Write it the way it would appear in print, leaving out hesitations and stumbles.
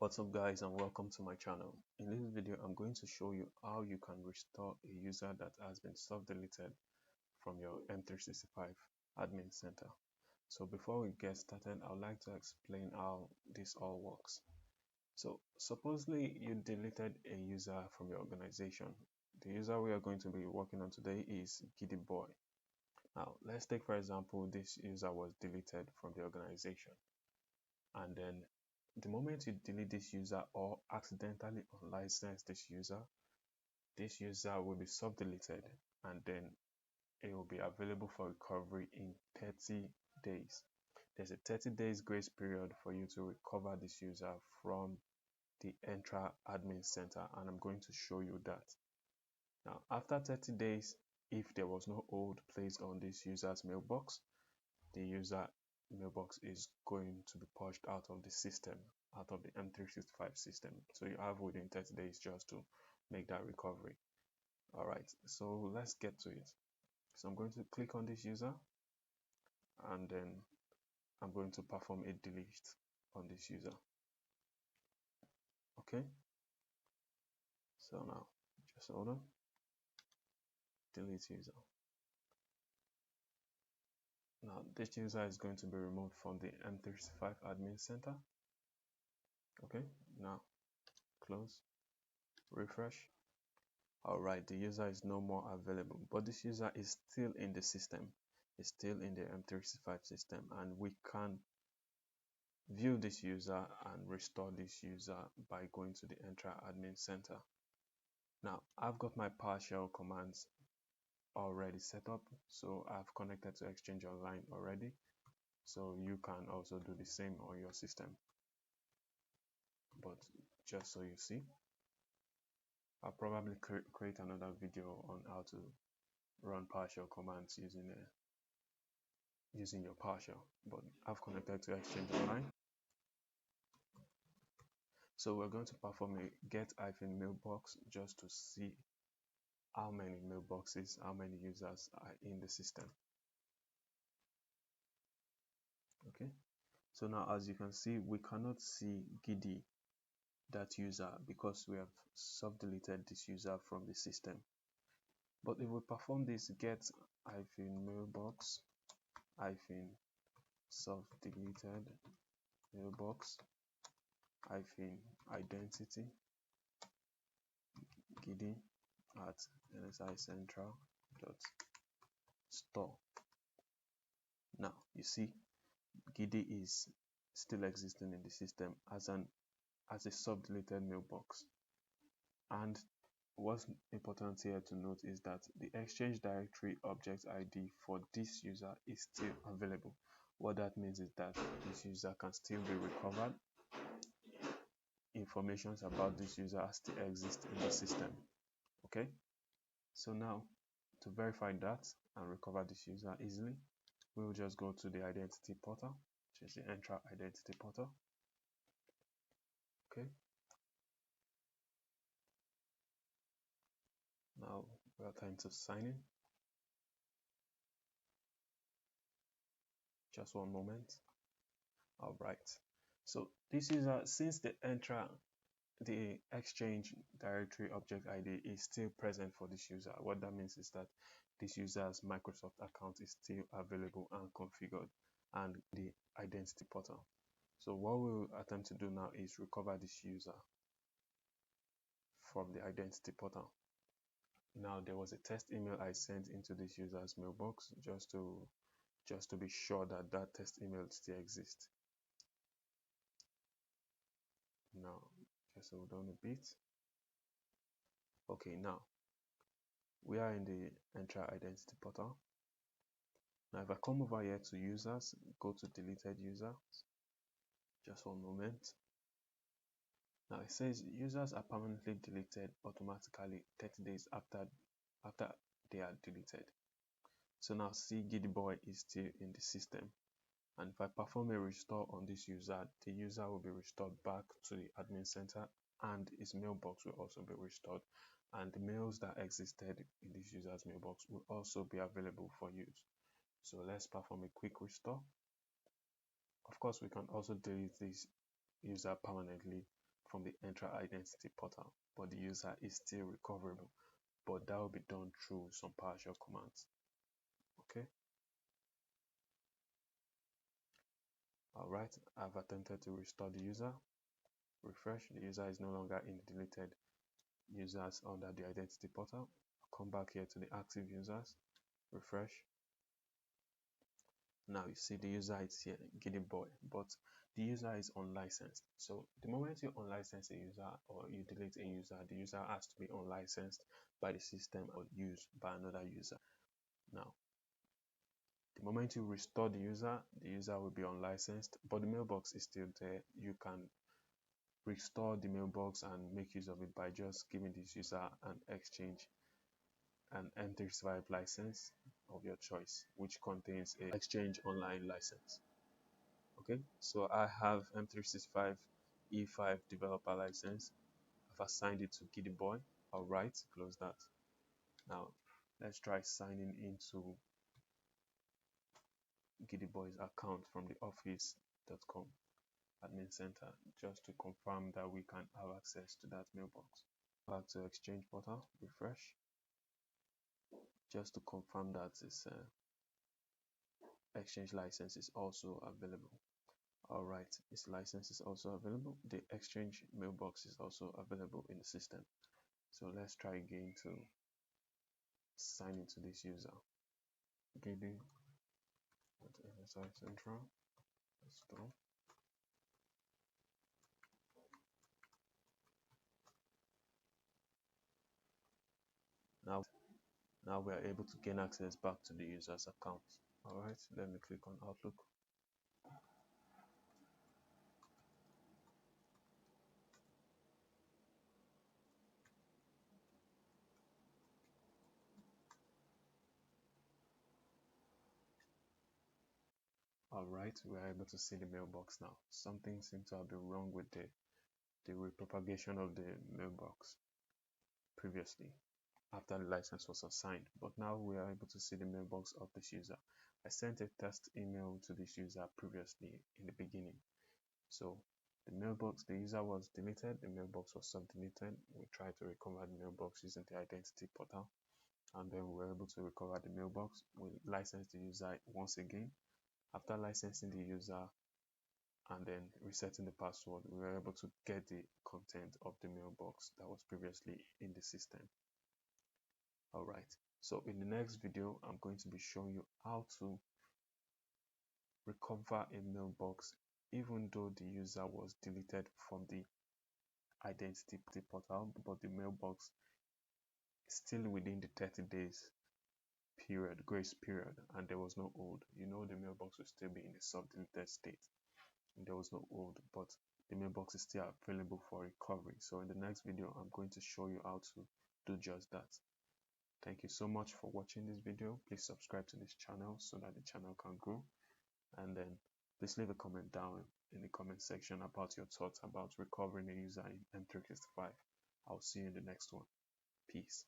What's up guys, and welcome to my channel. In this video I'm going to show you how you can restore a user that has been soft-deleted from your M365 admin center. So before we get started, I would like to explain how this all works. So supposedly you deleted a user from your organization. The user we are going to be working on today is Giddy Boy. Now let's take for example this user was deleted from the organization, and then the moment you delete this user or accidentally unlicense this user will be sub-deleted, and then it will be available for recovery in 30 days. There's a 30 days grace period for you to recover this user from the Entra admin center, and I'm going to show you that. Now, after 30 days, if there was no hold placed on this user's mailbox, the user mailbox is going to be pushed out of the system, out of the M365 system. So you have within 30 days just to make that recovery. All right, so let's get to it. So I'm going to click on this user, and then I'm going to perform a delete on this user. Okay, so now just hold on, delete user. Now this user is going to be removed from the M365 admin center. Okay, now close, refresh. Alright, the user is no more available, but this user is still in the system. It's still in the M365 system, and we can view this user and restore this user by going to the Entra admin center. Now I've got my PowerShell commands already set up, so I've connected to Exchange Online already, so you can also do the same on your system. But just so you see, I'll probably create another video on how to run PowerShell commands using your PowerShell, but I've connected to Exchange Online. So we're going to perform a get-mailbox just to see how many mailboxes, how many users are in the system. Okay, so now as you can see, we cannot see Giddy, that user, because we have soft-deleted this user from the system. But if we perform this get-mailbox soft-deleted mailbox identity Giddy at nsicentral.store. Now you see Giddy is still existing in the system as a sub-deleted mailbox. And what's important here to note is that the Exchange Directory object ID for this user is still available. What that means is that this user can still be recovered. Information about this user still exists in the system. Okay, so now to verify that and recover this user easily, we will just go to the identity portal, which is the Entra identity portal. Okay, now we are time to sign in. Just one moment. All right, so this user, since the Exchange Directory object ID is still present for this user, what that means is that this user's Microsoft account is still available and configured, and the identity portal. So what we'll attempt to do now is recover this user from the identity portal. Now there was a test email I sent into this user's mailbox just to be sure that that test email still exists. Now just hold on a bit. Okay, now we are in the Entra identity portal. Now if I come over here to users, go to deleted users, just one moment. Now it says users are permanently deleted automatically 30 days after they are deleted. So now see Giddy Boy is still in the system, and if I perform a restore on this user, the user will be restored back to the admin center, and his mailbox will also be restored, and the mails that existed in this user's mailbox will also be available for use. So let's perform a quick restore. Of course, we can also delete this user permanently from the Entra Identity portal, but the user is still recoverable. But that will be done through some PowerShell commands. Okay. Alright, I've attempted to restore the user. Refresh. The user is no longer in the deleted users under the identity portal. Come back here to the active users. Refresh. Now you see the user is here, Giddy Boy, but the user is unlicensed. So the moment you unlicense a user or you delete a user, the user has to be unlicensed by the system or used by another user. Now, the moment you restore the user will be unlicensed, but the mailbox is still there. You can restore the mailbox and make use of it by just giving this user an M365 license of your choice, which contains a Exchange Online license. Okay, so I have M365 E5 developer license. I've assigned it to Giddy Boy. All right, close that. Now let's try signing into Giddy Boy's account from the office.com admin center, just to confirm that we can have access to that mailbox. Back to Exchange portal, refresh, just to confirm that this Exchange license is also available. All right, this license is also available. The Exchange mailbox is also available in the system. So let's try again to sign into this user. Giddy at Central. Let's go. Now we are able to gain access back to the user's account. All right, let me click on Outlook. All right, we are able to see the mailbox now. Something seems to have been wrong with the repropagation of the mailbox previously after the license was assigned, but now we are able to see the mailbox of this user. I sent a test email to this user previously in the beginning. So the mailbox, the user was deleted, the mailbox was sub-deleted. We tried to recover the mailbox using the identity portal, and then we were able to recover the mailbox. We licensed the user once again. After licensing the user and then resetting the password, we were able to get the content of the mailbox that was previously in the system. All right, so in the next video, I'm going to be showing you how to recover a mailbox even though the user was deleted from the identity portal, but the mailbox is still within the 30 days grace period, and there was no hold. You know, the mailbox will still be in the sub-deleted state. There was no hold, but the mailbox is still available for recovery. So in the next video, I'm going to show you how to do just that. Thank you so much for watching this video. Please subscribe to this channel so that the channel can grow, and then please leave a comment down in the comment section about your thoughts about recovering a user in M365. I'll see you in the next one. Peace.